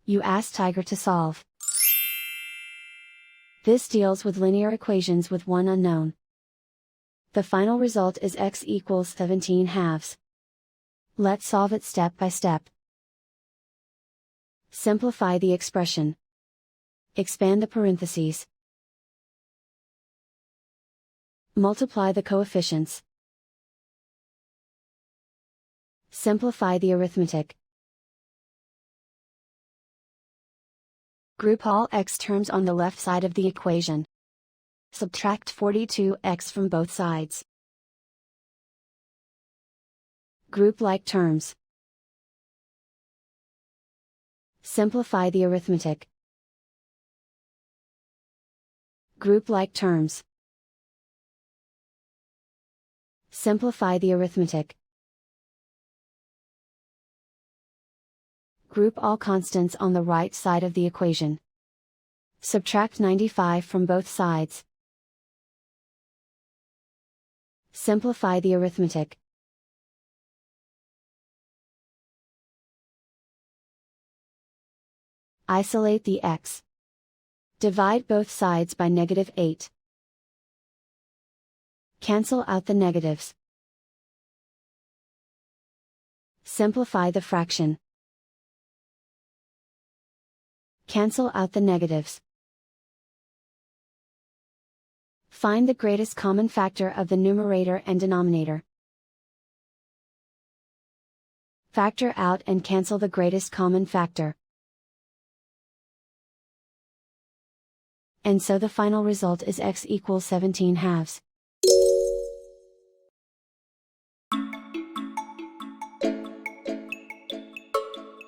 You ask Tiger to solve. This deals with linear equations with one unknown. The final result is x equals 17/2. Let's solve it step by step. Simplify the expression. Expand the parentheses. Multiply the coefficients. Simplify the arithmetic. Group all x terms on the left side of the equation. Subtract 42x from both sides. Group like terms. Simplify the arithmetic. Group like terms. Simplify the arithmetic. Group all constants on the right side of the equation. Subtract 95 from both sides. Simplify the arithmetic. Isolate the x. Divide both sides by -8. Cancel out the negatives. Simplify the fraction. Cancel out the negatives. Find the greatest common factor of the numerator and denominator. Factor out and cancel the greatest common factor. And so the final result is x equals 17/2.